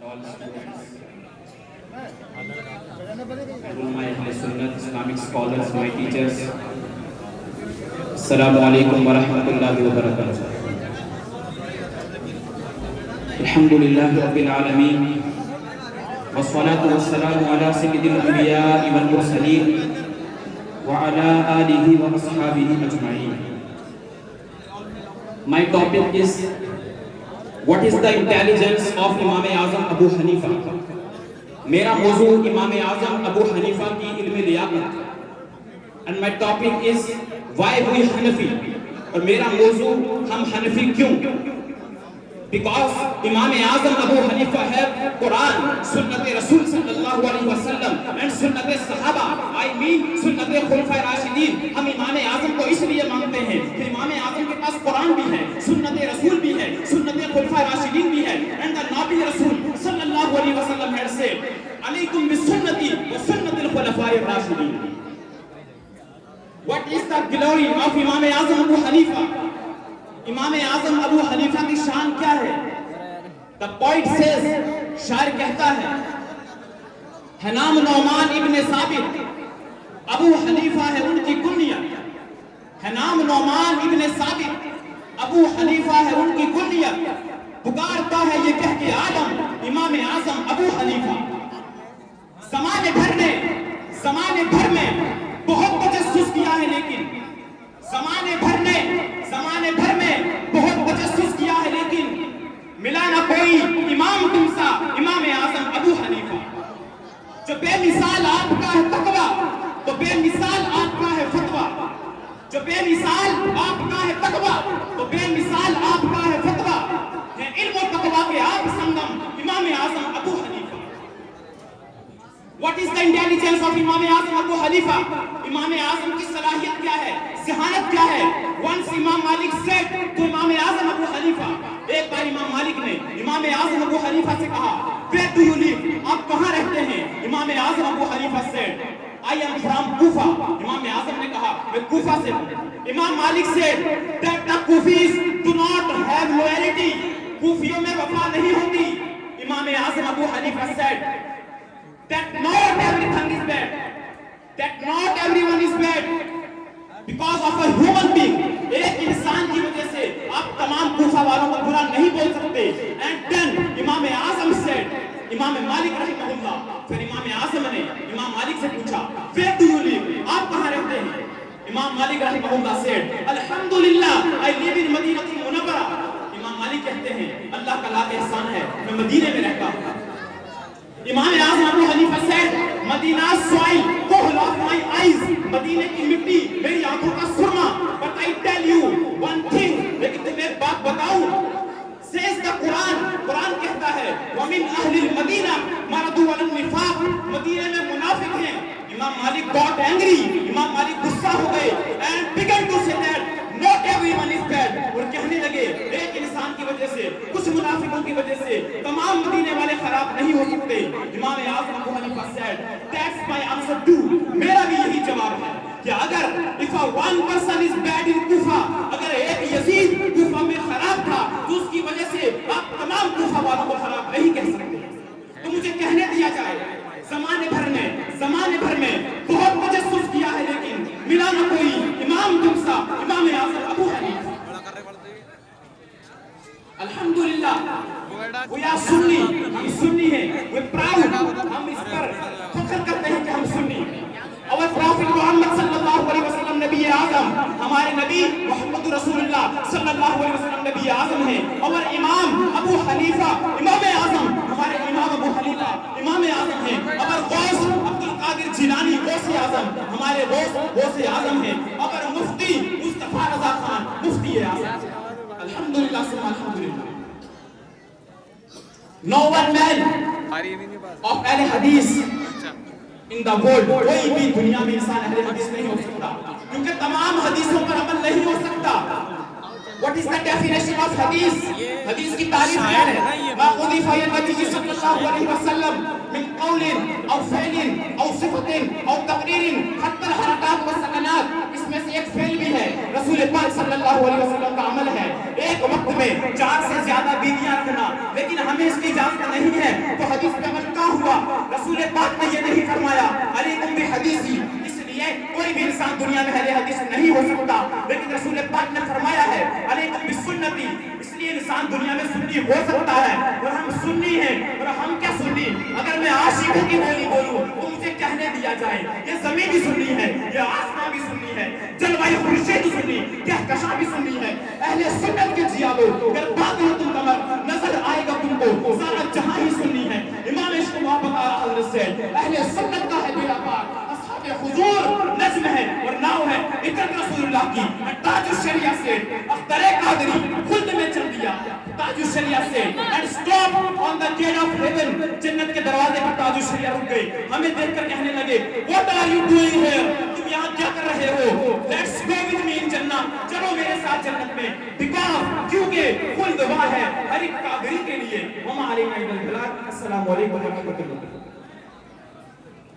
all students, my Sunnat Islamic scholars, my teachers. Assalamu alaikum wa rahmatullahi wa barakatuh. Alhamdulillahi rabbil alameen. Wassalatu wassalamu ala sayyidil anbiya'i wal mursaleen wa ala alihi wa ashabihi ajma'in. My topic is, what is the intelligence of Imam Azam Abu Hanifa? मेरा मौजू इमाम Azam Abu Hanifa की इल्म Liaquat, and my topic is why we Hanafi, और मेरा मौजू हम हनफी क्यों? Because इमाम आज़म अबू हनीफा है कुरान, सुन्नत रसूल सल्लल्लाहु अलैहि वसल्लम and सुन्नत सहाबा, I mean सुन्नत खुलफाए राशिदीन. हम इमाम आज़म को इसलिए मानते हैं कि इमाम आज़म के पास कुरान भी है, सुन्नत रसूल भी है, सुन्नत खुलफाए राशिदीन भी है, and the नबी रसूल सल्लल्लाहु अलैहि वसल्लम had said, अलैकुम बिसुन्नती व सुन्नतिल खुलफाए राशिदीन. What is the glory of इमाम आज़म अबू हनीफा? इमाम आज़म अबू हनीफा की शान क्या है? The poet says, शायर कहता है नाम नौमान इब्न साबित, अबू हनीफा है उनकी कुनियत. है नाम नौमान इब्न साबित, अबू हनीफा है उनकी कुनियत. पुकारता है ये कह के आलम, इमाम आज़म अबू हनीफा. ज़माने भर में बहुत तजस्सुस किया है, लेकिन ज़माने भर में बहुत तजस्सुस किया है, लेकिन मिला ना कोई इमाम तुमसा, इमाम आज़म अबू हनीफा. जो बेमिसाल आपका है तकवा, तो बेमिसाल आपका है फतवा. जो बेमिसाल आपका है तकवा, तो बेमिसाल आपका है फतवा. है इल्म और तकवा के आप संगम, Imam Azam Abu Hanifa. What is the intelligence of इमाम आज़म अबू हनीफा? इमाम आज़म की सलाहियत क्या है, ज़हानत क्या है? Once इमाम मालिक said to इमाम आज़म अबू हनीफा, एक बार इमाम मालिक ने इमाम आज़म अबू हनीफा से कहा, Where do you live? आप कहाँ रहते हैं? Imam Azam Abu Hanifa said, I am from Kufa. इमाम आज़म ने कहा, मैं कूफा से हूँ. इमाम मालिक said that the Kufis do not have loyalty. कूफियों में वफा नहीं होती. Imam Azam Abu Hanifa said that not everything is bad, that not everyone is bad because of a human being. एक इंसान की वजह से आप तमाम कूफा वालों को बुरा नहीं बोल सकते. And then इमाम आज़म said, इमाम मालिक रहमहुल्लाह, फिर इमाम आज़म ने इमाम मालिक से पूछा, Where do you live? आप कहाँ रहते हैं? इमाम मालिक रहमहुल्लाह said, Alhamdulillah, I live in मदीनतुल Munawwarah. इमाम मालिक कहते हैं, अल्लाह का लाख एहसान है, मैं मदीने में रहता हूँ. Imam Azam Abu Hanifa said, Medina soil, kohl of my eyes, मदीने की मिट्टी मेरी आंखों का सुरमा. But I tell you one thing, लेकिन तुम्हें एक बात बताऊं. Says the Quran, कुरान कहता है, वमिन अहलिल मदीना मरदू अलन निफाक, मदीने में मुनाफिक हैं. इमाम मालिक got angry, इमाम मालिक गुस्सा हो गए and began to say that not everyone is bad. और कहने लगे, एक इंसान की वजह से, कुछ मुनाफिकों की वजह से तमाम मदीने वाले खराब नहीं हो सकते. Imam Azam Abu Hanifa said, that's my answer too. मेरा भी यही जवाब है कि अगर if a one person is bad in Kufa, अगर एक यजीद कुफा में खराब था, तो उसकी वजह से आप तमाम कुफा वालों को खराब नहीं कह सकते. तो मुझे कहने दिया जाए, ज़माने भर में बहुत तजस्सुस किया है, लेकिन मिला ना कोई इमाम तुमसा, इमाम आज़म अबू हनीफा. अल्हम्दुलिल्लाह, we are सुन्नी, हम सुन्नी हैं. we proud, हम इस पर फख्र करते हैं कि हम सुन्नी हैं. Our Prophet Muhammad सल्लल्लाहु अलैहि वसल्लम नबी आज़म, हमारे नबी मोहम्मद रसूलुल्लाह सल्लल्लाहु अलैहि वसल्लम नबी आज़म हैं. और इमाम अबू हनीफा, इमाम आज़म, हमारे इमाम अबू हनीफा इमाम आज़म हैं. और गौस अब्दुल कादिर जिलानी गौस आज़म, हमारे गौस आज़म हैं. और मुफ्ती मुस्तफा रज़ा खान मुफ्ती आज़म. अल्हम्दुलिल्लाह सुम्मा अल्हम्दुलिल्लाह. No one man of अहले हदीस in the world, कोई भी दुनिया में इंसान अहले हदीस नहीं हो सकता, क्योंकि तमाम हदीसों पर अमल नहीं हो सकता. What is the definition of हदीस? हदीस की तारीफ क्या है? أضيف إلى النبي صلى الله عليه وسلم من قول أو فعل أو صفة أو تقرير حتى الحركات والسكنات اس میں سے ایک فعل بھی ہے رسول پاک صلی اللہ علیہ وسلم کا عمل ہے. ایک وقت میں 4 سے زیادہ بیویاں رکھنا لیکن ہمیں اس کی اجازت نہیں ہے تو حدیث پہ عمل کیا ہوا؟ رسول پاک نے یہ نہیں فرمایا علیکم بحدیثی. اس لیے کوئی بھی انسان دنیا میں اہل حدیث نہیں ہو سکتا لیکن رسول پاک نے فرمایا ہے علیکم بسنتی. اس لیے انسان دنیا میں سنی ہو سکتا ہے اور ہم سنی ہیں. اور ہم کیا سنی؟ اگر میں عاشقوں کی بولی بولوں تو مجھے کہنے دیا جائے یہ زمین بھی سنی ہے, یہ آسمان بھی سنی ہے, جلوائے خورشید بھی سنی, کہکشاں بھی سنی ہے. اہل سنت کے جیالو اگر بات ہو تم کمر نظر آئے گا تم کو سارا جہاں ہی سنی ہے. امام عشق محبت آ حضرت سے اہل سنت کا ہے بیڑا پاک. اصحاب حضور نظم ہے اور ناؤ ہے اکرم رسول اللہ کی. تاج الشریعہ سے اختر قادری خلد میں چل دیا تاج الشریعہ سے and stop on the gate of heaven. جنت کے دروازے پر تاج الشریعہ رک گئے. ہمیں دیکھ کر کہنے لگے what are you doing here? تم یہاں کیا کر رہے ہو؟ لیٹس گو ود می ان جنہ, چلو میرے ساتھ جنت میں. بیکاز کیونکہ خلد وہاں ہے ہر ایک قادری کے لیے. وما علینا الا البلاغ. السلام علیکم ورحمۃ اللہ.